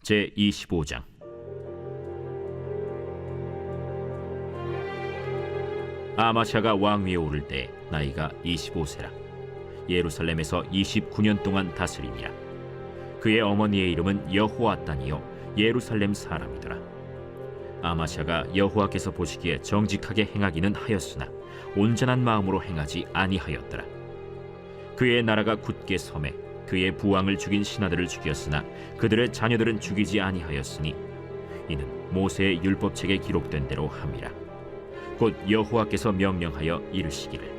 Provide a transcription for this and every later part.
제25장. 아마샤가 왕위에 오를 때 나이가 25세라. 예루살렘에서 29년 동안 다스리니라. 그의 어머니의 이름은 여호아단이요 예루살렘 사람이더라. 아마샤가 여호와께서 보시기에 정직하게 행하기는 하였으나 온전한 마음으로 행하지 아니하였더라. 그의 나라가 굳게 섬에 그의 부왕을 죽인 신하들을 죽였으나 그들의 자녀들은 죽이지 아니하였으니 이는 모세의 율법책에 기록된 대로 함이라. 곧 여호와께서 명령하여 이르시기를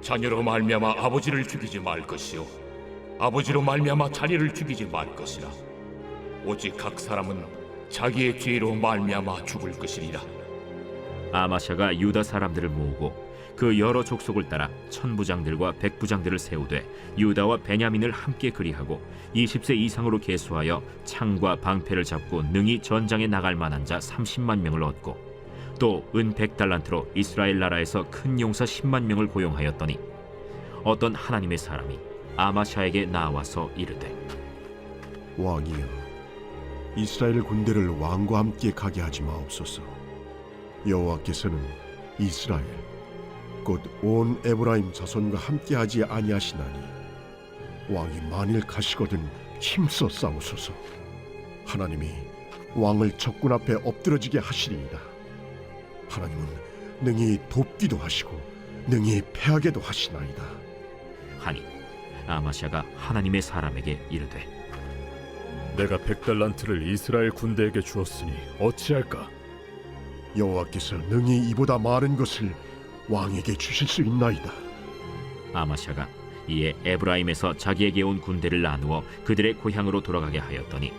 자녀로 말미암아 아버지를 죽이지 말 것이요 아버지로 말미암아 자녀를 죽이지 말 것이라. 오직 각 사람은 자기의 죄로 말미암아 죽을 것이리라. 아마샤가 유다 사람들을 모으고 그 여러 족속을 따라 천부장들과 백부장들을 세우되 유다와 베냐민을 함께 그리하고 20세 이상으로 계수하여 창과 방패를 잡고 능히 전장에 나갈 만한 자 30만 명을 얻고 또 은 100달란트로 이스라엘 나라에서 큰 용사 10만 명을 고용하였더니 어떤 하나님의 사람이 아마샤에게 나와서 이르되 왕이여, 이스라엘 군대를 왕과 함께 가게 하지 마옵소서. 여호와께서는 이스라엘 곧 온 에브라임 자손과 함께하지 아니하시나니 왕이 만일 가시거든 힘써 싸우소서. 하나님이 왕을 적군 앞에 엎드러지게 하시리이다. 하나님은 능히 돕기도 하시고 능히 패하게도 하시나이다 하니 아마샤가 하나님의 사람에게 이르되 내가 100달란트를 이스라엘 군대에게 주었으니 어찌할까? 여호와께서 능히 이보다 많은 것을 왕에게 주실 수 있나이다. 아마샤가 이에 에브라임에서 자기에게 온 군대를 나누어 그들의 고향으로 돌아가게 하였더니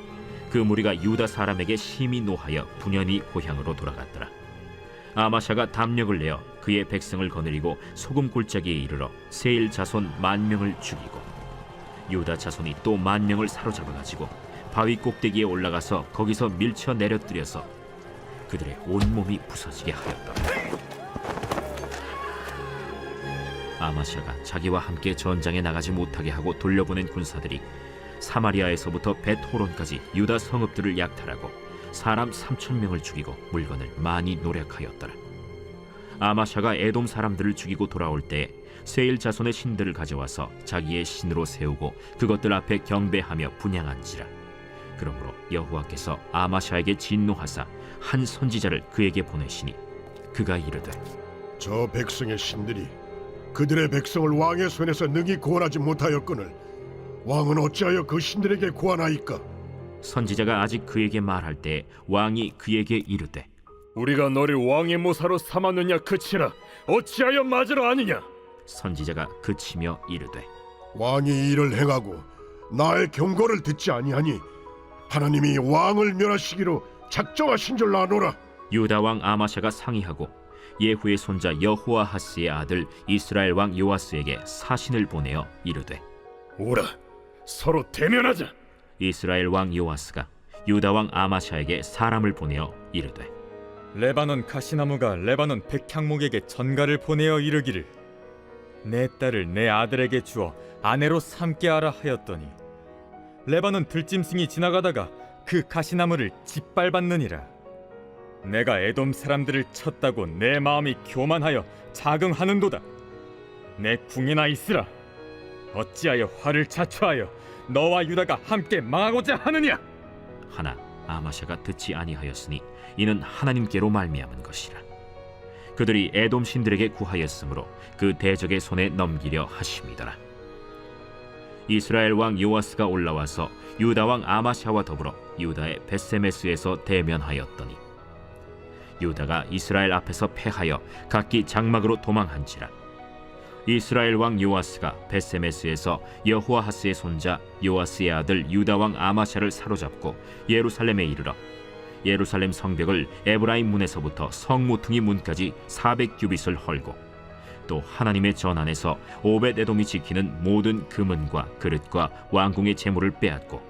그 무리가 유다 사람에게 심히 노하여 분연히 고향으로 돌아갔더라. 아마샤가 담력을 내어 그의 백성을 거느리고 소금 골짜기에 이르러 세일 자손 10,000명을 죽이고 유다 자손이 또 10,000명을 사로잡아가지고 바위 꼭대기에 올라가서 거기서 밀쳐 내려뜨려서 그들의 온몸이 부서지게 하였더라. 아마샤가 자기와 함께 전장에 나가지 못하게 하고 돌려보낸 군사들이 사마리아에서부터 벳호론까지 유다 성읍들을 약탈하고 사람 3,000명을 죽이고 물건을 많이 노력하였더라. 아마샤가 에돔 사람들을 죽이고 돌아올 때 세일 자손의 신들을 가져와서 자기의 신으로 세우고 그것들 앞에 경배하며 분향한지라. 그러므로 여호와께서 아마샤에게 진노하사 한 선지자를 그에게 보내시니 그가 이르되 저 백성의 신들이 그들의 백성을 왕의 손에서 능히 구원하지 못하였거늘 왕은 어찌하여 그 신들에게 구하나이까? 선지자가 아직 그에게 말할 때 왕이 그에게 이르되 우리가 너를 왕의 모사로 삼았느냐 그치라. 어찌하여 맞으러 아니냐? 선지자가 그치며 이르되 왕이 이를 행하고 나의 경고를 듣지 아니하니 하나님이 왕을 멸하시기로 작정하신 줄 아노라. 유다 왕 아마샤가 상의하고 예후의 손자 여호아하스의 아들 이스라엘 왕 요아스에게 사신을 보내어 이르되 오라, 서로 대면하자. 이스라엘 왕 요아스가 유다 왕 아마샤에게 사람을 보내어 이르되 레바논 가시나무가 레바논 백향목에게 전가를 보내어 이르기를 내 딸을 내 아들에게 주어 아내로 삼게 하라 하였더니 레바논 들짐승이 지나가다가 그 가시나무를 짓밟았느니라. 내가 에돔 사람들을 쳤다고 내 마음이 교만하여 자긍하는도다. 내 궁이나 있으라. 어찌하여 화를 자초하여 너와 유다가 함께 망하고자 하느냐? 하나 아마샤가 듣지 아니하였으니 이는 하나님께로 말미암은 것이라. 그들이 에돔 신들에게 구하였으므로 그 대적의 손에 넘기려 하심이더라. 이스라엘 왕 요아스가 올라와서 유다 왕 아마샤와 더불어 유다의 벳세메스에서 대면하였더니 유다가 이스라엘 앞에서 패하여 각기 장막으로 도망한지라. 이스라엘 왕 요아스가 벳세메스에서 여호아하스의 손자 요아스의 아들 유다 왕 아마샤를 사로잡고 예루살렘에 이르러 예루살렘 성벽을 에브라임 문에서부터 성 모퉁이 문까지 400규빗을 헐고 또 하나님의 전 안에서 오벳에돔이 지키는 모든 금은과 그릇과 왕궁의 재물을 빼앗고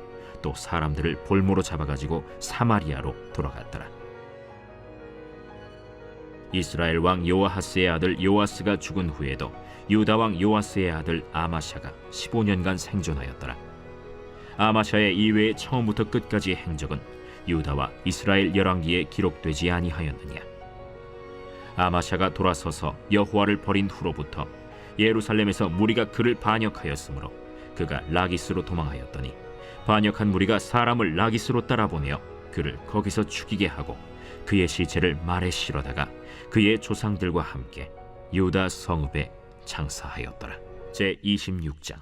또 사람들을 볼모로 잡아가지고 사마리아로 돌아갔더라. 이스라엘 왕 요아하스의 아들 요아스가 죽은 후에도 유다 왕 요아스의 아들 아마샤가 15년간 생존하였더라. 아마샤의 이외의 처음부터 끝까지의 행적은 유다와 이스라엘 열왕기에 기록되지 아니하였느냐. 아마샤가 돌아서서 여호와를 버린 후로부터 예루살렘에서 무리가 그를 반역하였으므로 그가 라기스로 도망하였더니 반역한 무리가 사람을 라기스로 따라보내어 그를 거기서 죽이게 하고 그의 시체를 말에 실어다가 그의 조상들과 함께 유다 성읍에 장사하였더라. 제26장.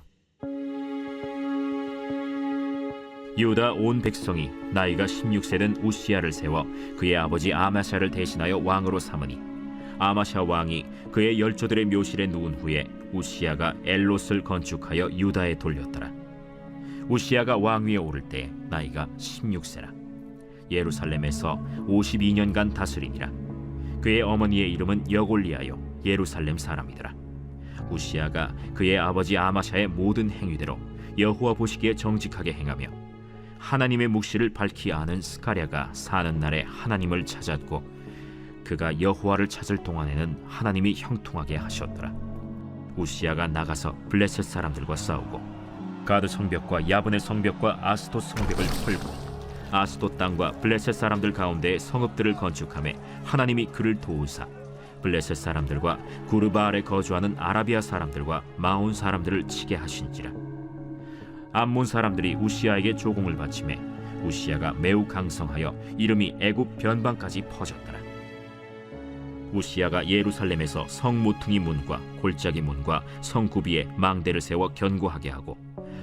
유다 온 백성이 나이가 16세 된 우시야를 세워 그의 아버지 아마샤를 대신하여 왕으로 삼으니 아마샤 왕이 그의 열조들의 묘실에 누운 후에 우시야가 엘롯을 건축하여 유다에 돌렸더라. 우시야가 왕위에 오를 때 나이가 16세라. 예루살렘에서 52년간 다스리니라. 그의 어머니의 이름은 여골리아요 예루살렘 사람이더라. 우시야가 그의 아버지 아마샤의 모든 행위대로 여호와 보시기에 정직하게 행하며 하나님의 묵시를 밝히 아는 스가랴가 사는 날에 하나님을 찾았고 그가 여호와를 찾을 동안에는 하나님이 형통하게 하셨더라. 우시야가 나가서 블레셋 사람들과 싸우고 가드 성벽과 야브네 성벽과 아스돗 성벽을 헐고 아스돗 땅과 블레셋 사람들 가운데 성읍들을 건축하며 하나님이 그를 도우사 블레셋 사람들과 구르바알에 거주하는 아라비아 사람들과 마온 사람들을 치게 하신지라. 암몬 사람들이 우시야에게 조공을 바치매 우시야가 매우 강성하여 이름이 애굽 변방까지 퍼졌더라. 우시야가 예루살렘에서 성 모퉁이 문과 골짜기 문과 성 구비에 망대를 세워 견고하게 하고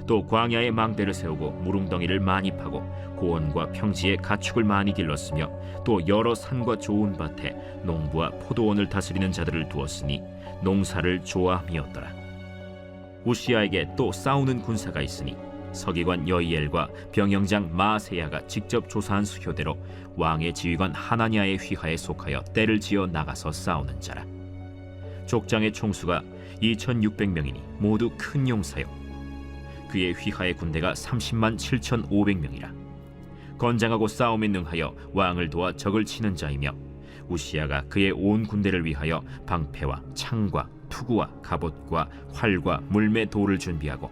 또 광야에 망대를 세우고 무릉덩이를 많이 파고 고원과 평지에 가축을 많이 길렀으며 또 여러 산과 좋은 밭에 농부와 포도원을 다스리는 자들을 두었으니 농사를 좋아함이었더라. 우시야에게 또 싸우는 군사가 있으니 서기관 여이엘과 병영장 마세야가 직접 조사한 수효대로 왕의 지휘관 하나냐의 휘하에 속하여 떼를 지어 나가서 싸우는 자라. 족장의 총수가 2600명이니 모두 큰 용사요. 그의 휘하의 군대가 30만 7500명이라. 건장하고 싸움에 능하여 왕을 도와 적을 치는 자이며 우시야가 그의 온 군대를 위하여 방패와 창과 투구와 갑옷과 활과 물매 돌을 준비하고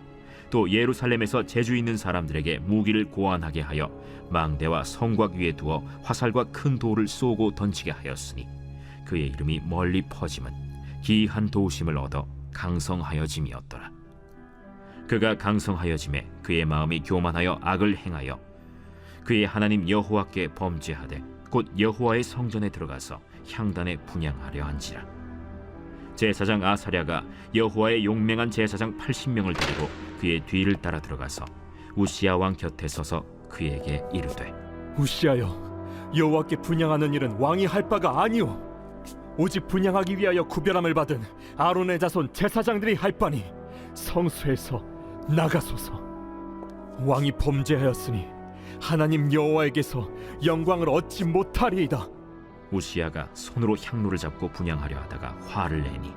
또 예루살렘에서 재주 있는 사람들에게 무기를 고안하게 하여 망대와 성곽 위에 두어 화살과 큰 돌을 쏘고 던지게 하였으니 그의 이름이 멀리 퍼짐은 기이한 도우심을 얻어 강성하여짐이었더라. 그가 강성하여짐에 그의 마음이 교만하여 악을 행하여 그의 하나님 여호와께 범죄하되 곧 여호와의 성전에 들어가서 향단에 분향하려 한지라. 제사장 아사랴가 여호와의 용맹한 제사장 80명을 데리고 그의 뒤를 따라 들어가서 우시야 왕 곁에 서서 그에게 이르되 우시하여, 여호와께 분향하는 일은 왕이 할 바가 아니오. 오직 분향하기 위하여 구별함을 받은 아론의 자손 제사장들이 할 바니 성소에서 나가소서. 왕이 범죄하였으니 하나님 여호와에게서 영광을 얻지 못하리이다. 우시야가 손으로 향로를 잡고 분향하려 하다가 화를 내니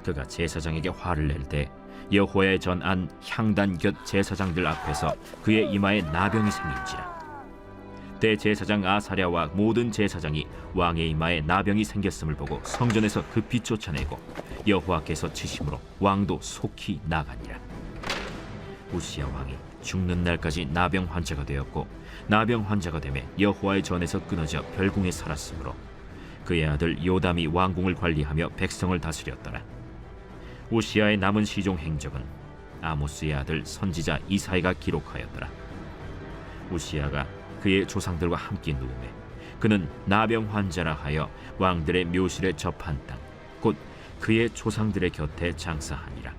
그가 제사장에게 화를 낼 때 여호와의 전 안 향단 곁 제사장들 앞에서 그의 이마에 나병이 생긴지라. 대제사장 아사랴와 모든 제사장이 왕의 이마에 나병이 생겼음을 보고 성전에서 급히 쫓아내고 여호와께서 치심으로 왕도 속히 나가니라. 우시야 왕이 죽는 날까지 나병 환자가 되었고 나병 환자가 되매 여호와의 전에서 끊어져 별궁에 살았으므로 그의 아들 요담이 왕궁을 관리하며 백성을 다스렸더라. 우시야의 남은 시종 행적은 아모스의 아들 선지자 이사야가 기록하였더라. 우시야가 그의 조상들과 함께 누우매 그는 나병 환자라 하여 왕들의 묘실에 접한 땅 곧 그의 조상들의 곁에 장사하니라.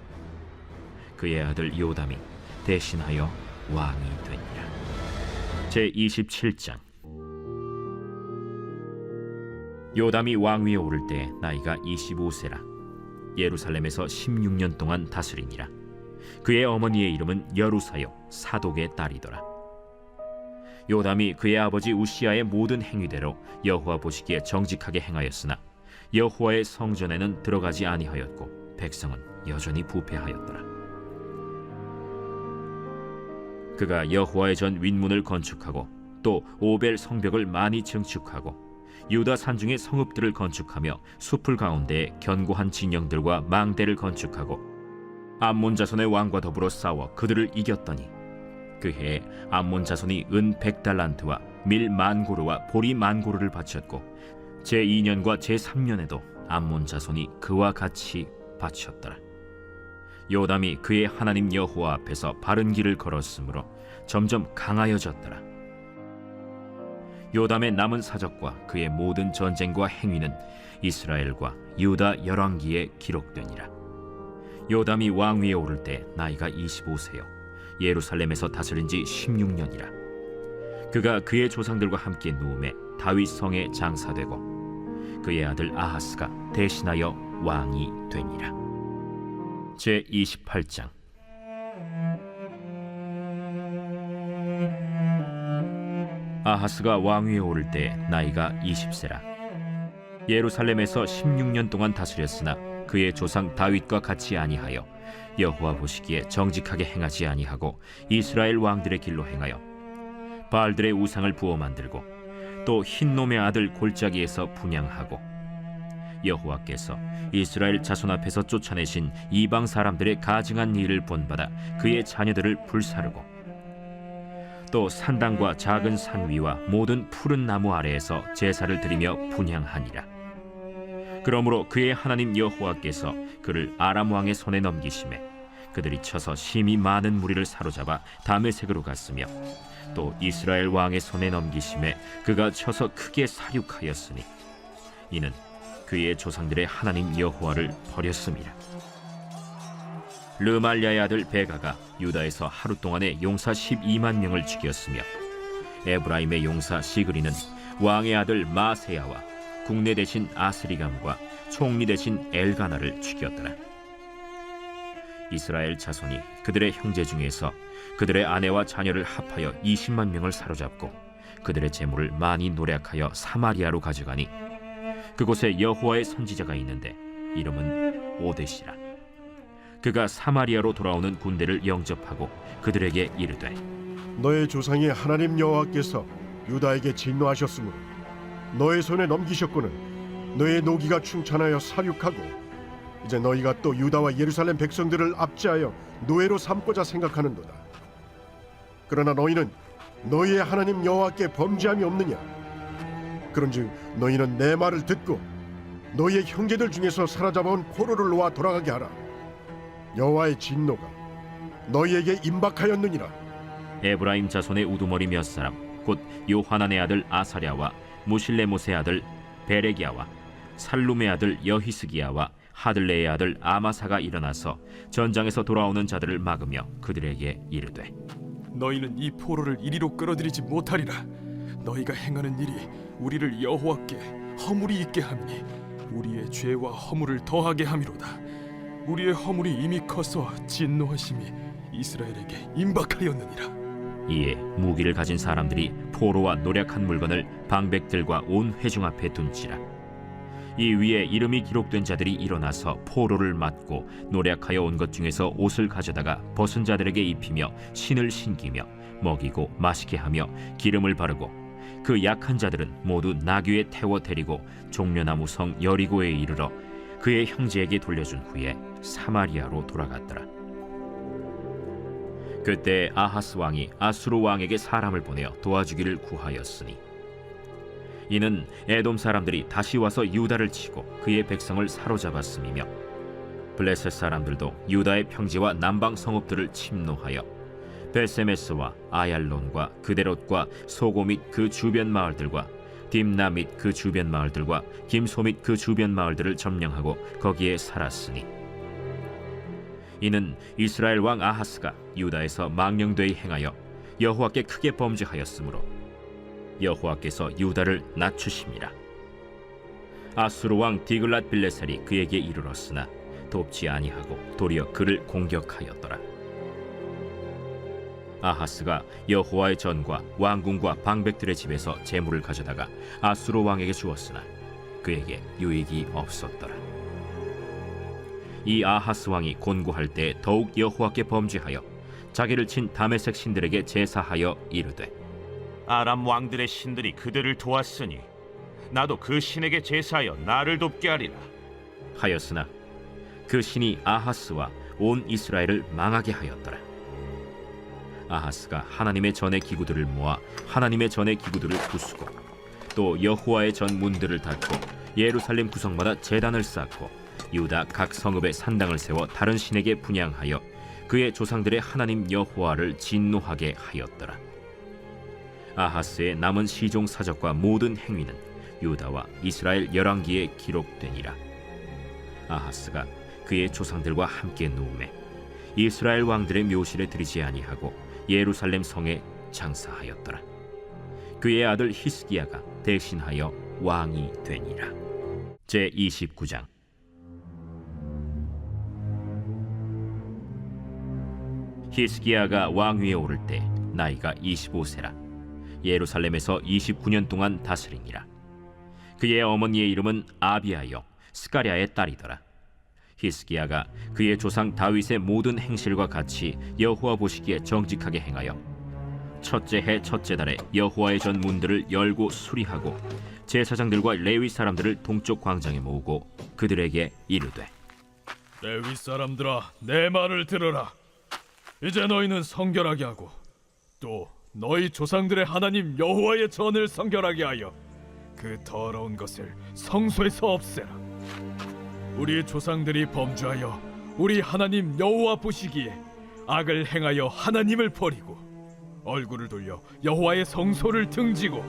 그의 아들 요담이 대신하여 왕이 되니라. 제27장. 요담이 왕위에 오를 때 나이가 25세라. 예루살렘에서 16년 동안 다스리니라. 그의 어머니의 이름은 여루사요 사독의 딸이더라. 요담이 그의 아버지 우시야의 모든 행위대로 여호와 보시기에 정직하게 행하였으나 여호와의 성전에는 들어가지 아니하였고 백성은 여전히 부패하였더라. 그가 여호와의 전 윗문을 건축하고 또 오벨 성벽을 많이 증축하고 유다 산중의 성읍들을 건축하며 숲을 가운데에 견고한 진영들과 망대를 건축하고 암몬 자손의 왕과 더불어 싸워 그들을 이겼더니 그 해에 암몬 자손이 은 100달란트와 밀 10,000고르와 보리 10,000고르를 바쳤고 제2년과 제3년에도 암몬 자손이 그와 같이 바쳤더라. 요담이 그의 하나님 여호와 앞에서 바른 길을 걸었으므로 점점 강하여졌더라. 요담의 남은 사적과 그의 모든 전쟁과 행위는 이스라엘과 유다 열왕기에 기록되니라. 요담이 왕위에 오를 때 나이가 25세요 예루살렘에서 다스린 지 16년이라. 그가 그의 조상들과 함께 누움에 다윗 성에 장사되고 그의 아들 아하스가 대신하여 왕이 되니라. 제 28장. 아하스가 왕위에 오를 때 나이가 20세라. 예루살렘에서 16년 동안 다스렸으나 그의 조상 다윗과 같이 아니하여 여호와 보시기에 정직하게 행하지 아니하고 이스라엘 왕들의 길로 행하여 바알들의 우상을 부어 만들고 또 흰놈의 아들 골짜기에서 분향하고 여호와께서 이스라엘 자손 앞에서 쫓아내신 이방 사람들의 가증한 일을 본받아 그의 자녀들을 불사르고 또 산당과 작은 산 위와 모든 푸른 나무 아래에서 제사를 드리며 분향하니라. 그러므로 그의 하나님 여호와께서 그를 아람 왕의 손에 넘기심에 그들이 쳐서 심히 많은 무리를 사로잡아 다메섹으로 갔으며 또 이스라엘 왕의 손에 넘기심에 그가 쳐서 크게 사륙하였으니 이는 그의 조상들의 하나님 여호와를 버렸음이라. 르말랴의 아들 베가가 유다에서 하루 동안에 용사 12만 명을 죽였으며 에브라임의 용사 시그리는 왕의 아들 마세야와 국내 대신 아스리감과 총리 대신 엘가나를 죽였더라. 이스라엘 자손이 그들의 형제 중에서 그들의 아내와 자녀를 합하여 20만 명을 사로잡고 그들의 재물을 많이 노략하여 사마리아로 가져가니 그곳에 여호와의 선지자가 있는데 이름은 오데시라. 그가 사마리아로 돌아오는 군대를 영접하고 그들에게 이르되 너의 조상이 하나님 여호와께서 유다에게 진노하셨으므로 너의 손에 넘기셨거늘 너의 노기가 충천하여 사륙하고 이제 너희가 또 유다와 예루살렘 백성들을 압제하여 노예로 삼고자 생각하는도다. 그러나 너희는 너희의 하나님 여호와께 범죄함이 없느냐? 그런즉 너희는 내 말을 듣고 너희의 형제들 중에서 사로잡아온 포로를 놓아 돌아가게 하라. 여호와의 진노가 너희에게 임박하였느니라. 에브라임 자손의 우두머리 몇 사람 곧 요하난의 아들 아사랴와 무실레못의 아들 베레기야와 살룸의 아들 여히스기야와 하들레의 아들 아마사가 일어나서 전장에서 돌아오는 자들을 막으며 그들에게 이르되 너희는 이 포로를 이리로 끌어들이지 못하리라. 너희가 행하는 일이 우리를 여호와께 허물이 있게 함이니 우리의 죄와 허물을 더하게 함이로다. 우리의 허물이 이미 커서 진노하심이 이스라엘에게 임박하였느니라. 이에 무기를 가진 사람들이 포로와 노략한 물건을 방백들과 온 회중 앞에 둔지라. 이 위에 이름이 기록된 자들이 일어나서 포로를 맞고 노략하여 온 것 중에서 옷을 가져다가 벗은 자들에게 입히며 신을 신기며 먹이고 마시게 하며 기름을 바르고 그 약한 자들은 모두 나귀에 태워 데리고 종려나무 성 여리고에 이르러 그의 형제에게 돌려준 후에 사마리아로 돌아갔더라. 그때 아하스 왕이 아수르 왕에게 사람을 보내어 도와주기를 구하였으니 이는 에돔 사람들이 다시 와서 유다를 치고 그의 백성을 사로잡았음이며 블레셋 사람들도 유다의 평지와 남방 성읍들을 침노하여 베세메스와 아얄론과 그데롯과 소고 및 그 주변 마을들과 딥나 및 그 주변 마을들과 김소 및 그 주변 마을들을 점령하고 거기에 살았으니 이는 이스라엘 왕 아하스가 유다에서 망령되이 행하여 여호와께 크게 범죄하였으므로 여호와께서 유다를 낮추심이라. 아수르 왕 디글랏 빌레셀이 그에게 이르렀으나 돕지 아니하고 도리어 그를 공격하였더라. 아하스가 여호와의 전과 왕궁과 방백들의 집에서 재물을 가져다가 아수르 왕에게 주었으나 그에게 유익이 없었더라. 이 아하스 왕이 곤고할 때 더욱 여호와께 범죄하여 자기를 친 다메섹 신들에게 제사하여 이르되 아람 왕들의 신들이 그들을 도왔으니 나도 그 신에게 제사하여 나를 돕게 하리라 하였으나 그 신이 아하스와 온 이스라엘을 망하게 하였더라. 아하스가 하나님의 전의 기구들을 모아 하나님의 전의 기구들을 부수고 또 여호와의 전 문들을 닫고 예루살렘 구성마다 제단을 쌓고 유다 각 성읍에 산당을 세워 다른 신에게 분향하여 그의 조상들의 하나님 여호와를 진노하게 하였더라. 아하스의 남은 시종 사적과 모든 행위는 유다와 이스라엘 열왕기에 기록되니라. 아하스가 그의 조상들과 함께 누우매 이스라엘 왕들의 묘실에 들이지 아니하고 예루살렘 성에 장사하였더라. 그의 아들 히스기야가 대신하여 왕이 되니라. 제 29장. 히스기야가 왕위에 오를 때 나이가 25세라. 예루살렘에서 29년 동안 다스리니라. 그의 어머니의 이름은 아비아여 스가랴의 딸이더라. 히스기야가 그의 조상 다윗의 모든 행실과 같이 여호와 보시기에 정직하게 행하여 첫째 해 첫째 달에 여호와의 전 문들을 열고 수리하고 제사장들과 레위 사람들을 동쪽 광장에 모으고 그들에게 이르되 레위 사람들아, 내 말을 들으라. 이제 너희는 성결하게 하고 또 너희 조상들의 하나님 여호와의 전을 성결하게 하여 그 더러운 것을 성소에서 없애라. 우리 조상들이 범죄하여 우리 하나님 여호와 보시기에 악을 행하여 하나님을 버리고 얼굴을 돌려 여호와의 성소를 등지고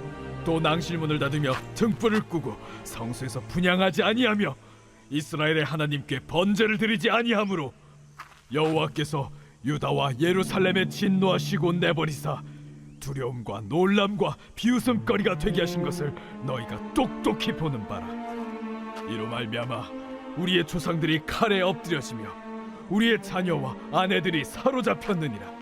또 낭실문을 닫으며 등불을 끄고 성소에서 분향하지 아니하며 이스라엘의 하나님께 번제를 드리지 아니하므로 여호와께서 유다와 예루살렘에 진노하시고 내버리사 두려움과 놀람과 비웃음거리가 되게 하신 것을 너희가 똑똑히 보는 바라. 이로 말미암아 우리의 조상들이 칼에 엎드려지며 우리의 자녀와 아내들이 사로잡혔느니라.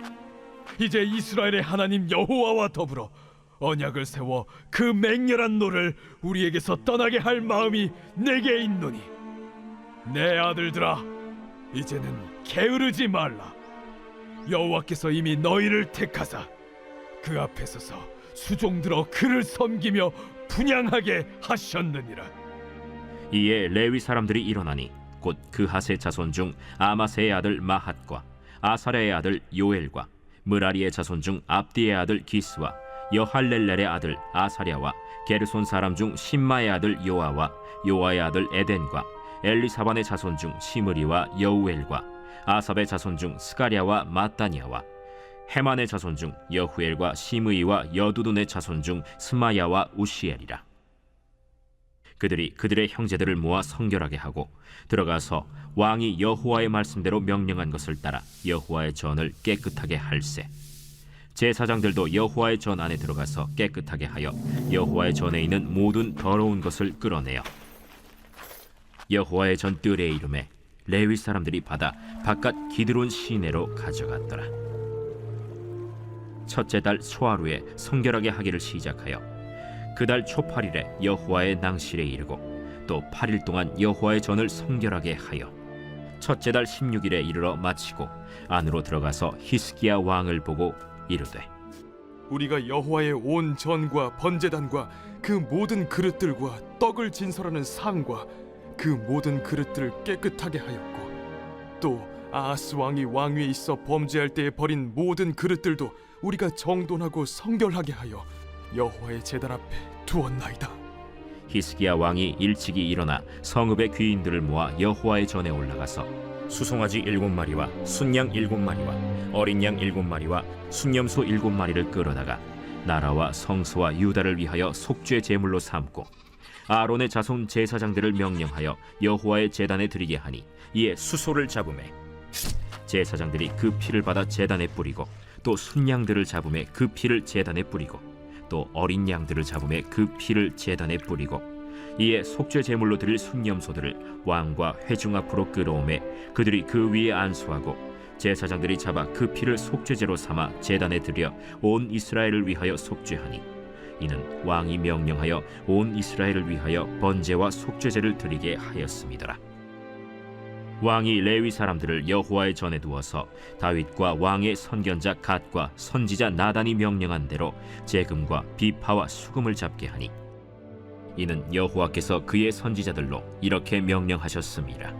이제 이스라엘의 하나님 여호와와 더불어 언약을 세워 그 맹렬한 노를 우리에게서 떠나게 할 마음이 내게 있노니 내 아들들아, 이제는 게으르지 말라. 여호와께서 이미 너희를 택하사 그 앞에 서서 수종들어 그를 섬기며 분향하게 하셨느니라. 이에 레위 사람들이 일어나니 곧 그핫의 자손 중 아마세의 아들 마핫과 아사랴의 아들 요엘과 므라리의 자손 중 압디의 아들 기스와 여할렐렐의 아들 아사랴와 게르손 사람 중 심마의 아들 요아와 요아의 아들 에덴과 엘리사반의 자손 중 시므리와 여우엘과 아삽의 자손 중 스가랴와 마따니아와 헤만의 자손 중 여후엘과 시므이와 여두둔의 자손 중 스마야와 우시엘이라. 그들이 그들의 형제들을 모아 성결하게 하고 들어가서 왕이 여호와의 말씀대로 명령한 것을 따라 여호와의 전을 깨끗하게 할세. 제사장들도 여호와의 전 안에 들어가서 깨끗하게 하여 여호와의 전에 있는 모든 더러운 것을 끌어내어 여호와의 전 뜰에 이름에 레위 사람들이 받아 바깥 기드론 시내로 가져갔더라. 첫째 달 소하루에 성결하게 하기를 시작하여 그 달 초8일에 여호와의 낭실에 이르고 또 8일 동안 여호와의 전을 성결하게 하여 첫째 달 16일에 이르러 마치고 안으로 들어가서 히스기야 왕을 보고 이르되 우리가 여호와의 온 전과 번제단과 그 모든 그릇들과 떡을 진설하는 상과 그 모든 그릇들을 깨끗하게 하였고 또 아하스 왕이 왕위에 있어 범죄할 때에 버린 모든 그릇들도 우리가 정돈하고 성결하게 하여 여호와의 제단 앞에 두었나이다. 히스기야 왕이 일찍이 일어나 성읍의 귀인들을 모아 여호와의 전에 올라가서 수송아지 7마리와 순양 7마리와 어린 양 7마리와 순염소 7마리를 끌어다가 나라와 성소와 유다를 위하여 속죄 제물로 삼고 아론의 자손 제사장들을 명령하여 여호와의 제단에 드리게 하니 이에 수소를 잡음에 제사장들이 그 피를 받아 제단에 뿌리고 또 순양들을 잡음에 그 피를 제단에 뿌리고 또 어린 양들을 잡음에 그 피를 제단에 뿌리고 이에 속죄 제물로 드릴 순염소들을 왕과 회중 앞으로 끌어오매 그들이 그 위에 안수하고 제사장들이 잡아 그 피를 속죄제로 삼아 제단에 드려 온 이스라엘을 위하여 속죄하니 이는 왕이 명령하여 온 이스라엘을 위하여 번제와 속죄제를 드리게 하였음이더라. 왕이 레위 사람들을 여호와의 전에 두어서 다윗과 왕의 선견자 갓과 선지자 나단이 명령한 대로 재금과 비파와 수금을 잡게 하니 이는 여호와께서 그의 선지자들로 이렇게 명령하셨음이라.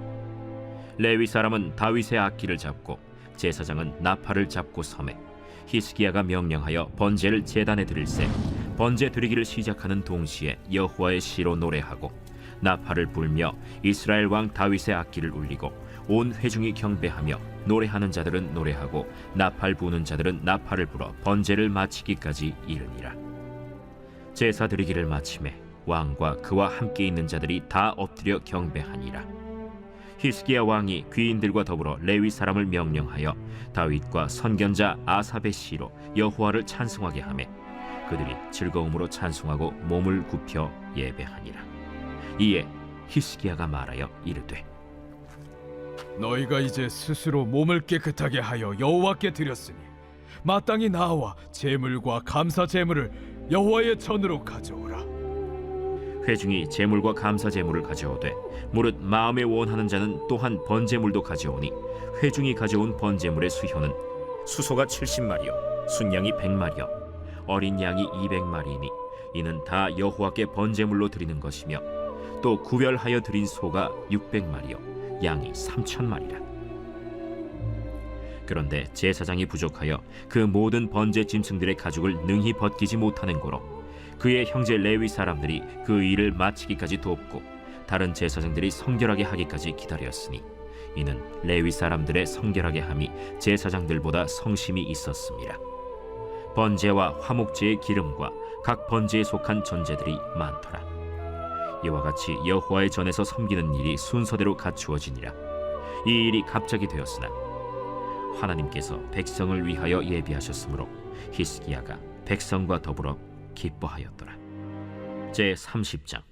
레위 사람은 다윗의 악기를 잡고 제사장은 나팔을 잡고 섬에 히스기야가 명령하여 번제를 제단에 드릴새 번제 드리기를 시작하는 동시에 여호와의 시로 노래하고 나팔을 불며 이스라엘 왕 다윗의 악기를 울리고 온 회중이 경배하며 노래하는 자들은 노래하고 나팔 부는 자들은 나팔을 불어 번제를 마치기까지 이르니라. 제사 드리기를 마침에 왕과 그와 함께 있는 자들이 다 엎드려 경배하니라. 히스기야 왕이 귀인들과 더불어 레위 사람을 명령하여 다윗과 선견자 아삽의 시로 여호와를 찬송하게 하매 그들이 즐거움으로 찬송하고 몸을 굽혀 예배하니라. 이에 히스기야가 말하여 이르되 너희가 이제 스스로 몸을 깨끗하게 하여 여호와께 드렸으니 마땅히 나와 제물과 감사 제물을 여호와의 전으로 가져오라. 회중이 제물과 감사 제물을 가져오되 무릇 마음에 원하는 자는 또한 번제물도 가져오니 회중이 가져온 번제물의 수효는 수소가 70마리요 순양이 100마리요 어린 양이 200마리이니 이는 다 여호와께 번제물로 드리는 것이며 또 구별하여 드린 소가 600마리요 양이 3,000마리라. 그런데 제사장이 부족하여 그 모든 번제 짐승들의 가죽을 능히 벗기지 못하는 고로 그의 형제 레위 사람들이 그 일을 마치기까지 돕고 다른 제사장들이 성결하게 하기까지 기다렸으니 이는 레위 사람들의 성결하게 함이 제사장들보다 성심이 있었습니다. 번제와 화목제의 기름과 각 번제에 속한 전제들이 많더라. 이와 같이 여호와의 전에서 섬기는 일이 순서대로 갖추어지니라. 이 일이 갑자기 되었으나 하나님께서 백성을 위하여 예비하셨으므로 히스기야가 백성과 더불어 기뻐하였더라. 제 30장.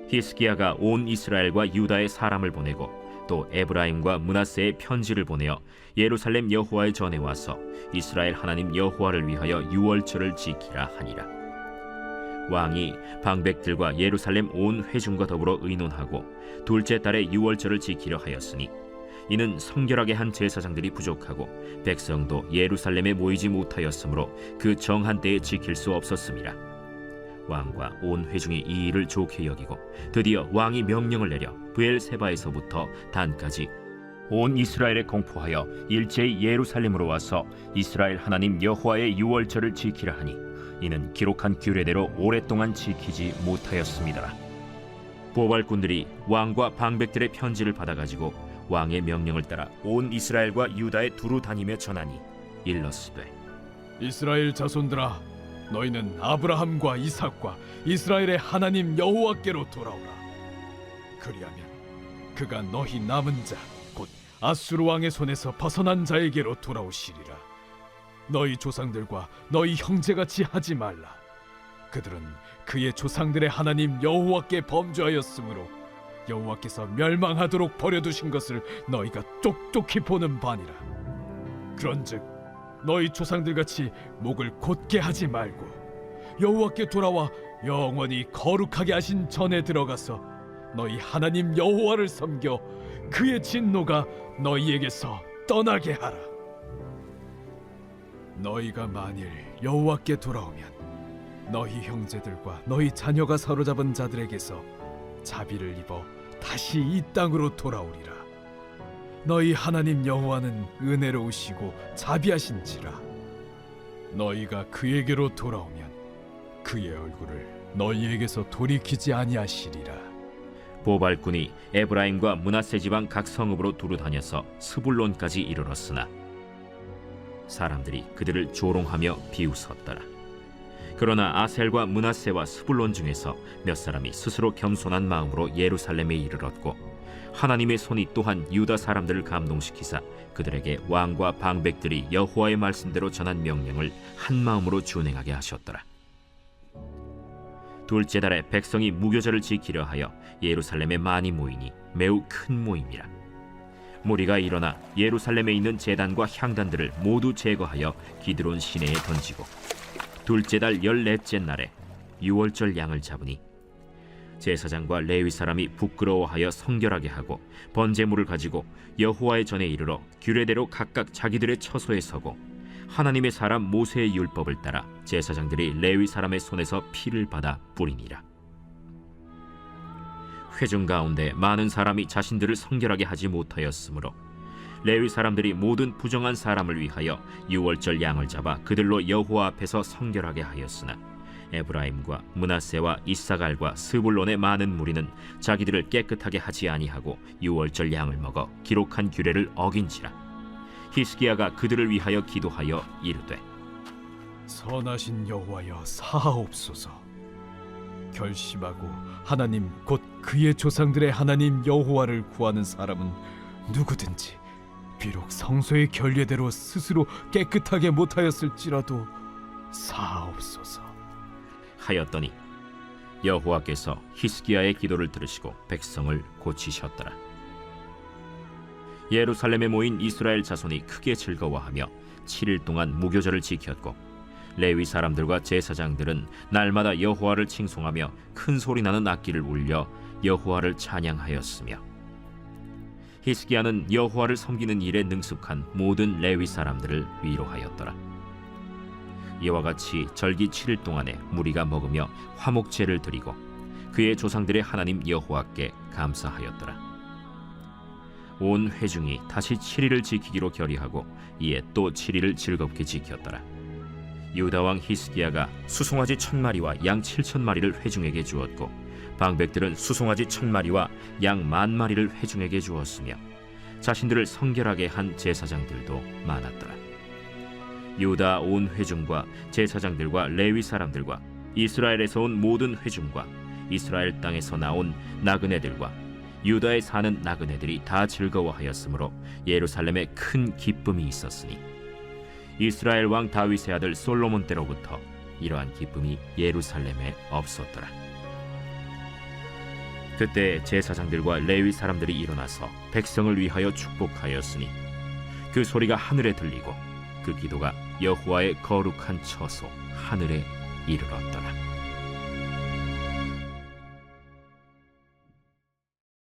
히스기야가 온 이스라엘과 유다의 사람을 보내고 또 에브라임과 므낫세의 편지를 보내어 예루살렘 여호와의 전에 와서 이스라엘 하나님 여호와를 위하여 유월절을 지키라 하니라. 왕이 방백들과 예루살렘 온 회중과 더불어 의논하고 둘째 달에 유월절을 지키려 하였으니 이는 성결하게 한 제사장들이 부족하고 백성도 예루살렘에 모이지 못하였으므로 그 정한 때에 지킬 수 없었음이라. 왕과 온 회중이 이 일을 좋게 여기고 드디어 왕이 명령을 내려 브엘세바에서부터 단까지 온 이스라엘에 공포하여 일제히 예루살렘으로 와서 이스라엘 하나님 여호와의 유월절을 지키라 하니 이는 기록한 규례대로 오랫동안 지키지 못하였습니다. 보발꾼들이 왕과 방백들의 편지를 받아가지고 왕의 명령을 따라 온 이스라엘과 유다에 두루 다니며 전하니 일렀으되 이스라엘 자손들아, 너희는 아브라함과 이삭과 이스라엘의 하나님 여호와께로 돌아오라. 그리하면 그가 너희 남은 자 곧 아수르 왕의 손에서 벗어난 자에게로 돌아오시리라. 너희 조상들과 너희 형제같이 하지 말라. 그들은 그의 조상들의 하나님 여호와께 범죄하였으므로 여호와께서 멸망하도록 버려두신 것을 너희가 똑똑히 보는 바니라. 그런즉 너희 조상들같이 목을 곧게 하지 말고 여호와께 돌아와 영원히 거룩하게 하신 전에 들어가서 너희 하나님 여호와를 섬겨 그의 진노가 너희에게서 떠나게 하라. 너희가 만일 여호와께 돌아오면 너희 형제들과 너희 자녀가 사로잡은 자들에게서 자비를 입어 다시 이 땅으로 돌아오리라. 너희 하나님 여호와는 은혜로우시고 자비하신지라. 너희가 그에게로 돌아오면 그의 얼굴을 너희에게서 돌이키지 아니하시리라. 보발꾼이 에브라임과 므낫세 지방 각 성읍으로 두루 다녀서 스불론까지 이르렀으나 사람들이 그들을 조롱하며 비웃었더라. 그러나 아셀과 므낫세와 스불론 중에서 몇 사람이 스스로 겸손한 마음으로 예루살렘에 이르렀고 하나님의 손이 또한 유다 사람들을 감동시키사 그들에게 왕과 방백들이 여호와의 말씀대로 전한 명령을 한 마음으로 준행하게 하셨더라. 둘째 달에 백성이 무교절을 지키려 하여 예루살렘에 많이 모이니 매우 큰 모임이라. 무리가 일어나 예루살렘에 있는 제단과 향단들을 모두 제거하여 기드론 시내에 던지고 둘째 달 14째 날에 유월절 양을 잡으니 제사장과 레위 사람이 부끄러워하여 성결하게 하고 번제물을 가지고 여호와의 전에 이르러 규례대로 각각 자기들의 처소에 서고 하나님의 사람 모세의 율법을 따라 제사장들이 레위 사람의 손에서 피를 받아 뿌리니라. 회중 가운데 많은 사람이 자신들을 성결하게 하지 못하였으므로 레위 사람들이 모든 부정한 사람을 위하여 유월절 양을 잡아 그들로 여호와 앞에서 성결하게 하였으나 에브라임과 므낫세와 이사갈과 스불론의 많은 무리는 자기들을 깨끗하게 하지 아니하고 유월절 양을 먹어 기록한 규례를 어긴지라. 히스기야가 그들을 위하여 기도하여 이르되 선하신 여호와여 사하옵소서. 결심하고 하나님 곧 그의 조상들의 하나님 여호와를 구하는 사람은 누구든지 비록 성소의 결례대로 스스로 깨끗하게 못하였을지라도 사하옵소서. 하였더니 여호와께서 히스기야의 기도를 들으시고 백성을 고치셨더라. 예루살렘에 모인 이스라엘 자손이 크게 즐거워하며 7일 동안 무교절을 지켰고 레위 사람들과 제사장들은 날마다 여호와를 칭송하며 큰 소리 나는 악기를 울려 여호와를 찬양하였으며 히스기야는 여호와를 섬기는 일에 능숙한 모든 레위 사람들을 위로하였더라. 이와 같이 절기 7일 동안에 무리가 먹으며 화목제를 드리고 그의 조상들의 하나님 여호와께 감사하였더라. 온 회중이 다시 7일을 지키기로 결의하고 이에 또 7일을 즐겁게 지켰더라. 유다 왕 히스기야가 수송아지 1000마리와 양 7000마리를 회중에게 주었고 방백들은 수송아지 1000마리와 양 10,000마리를 회중에게 주었으며 자신들을 성결하게 한 제사장들도 많았더라. 유다 온 회중과 제사장들과 레위 사람들과 이스라엘에서 온 모든 회중과 이스라엘 땅에서 나온 나그네들과 유다에 사는 나그네들이 다 즐거워하였으므로 예루살렘에 큰 기쁨이 있었으니 이스라엘 왕 다윗의 아들 솔로몬 때로부터 이러한 기쁨이 예루살렘에 없었더라. 그때 제사장들과 레위 사람들이 일어나서 백성을 위하여 축복하였으니 그 소리가 하늘에 들리고 그 기도가 여호와의 거룩한 처소 하늘에 이르렀더라.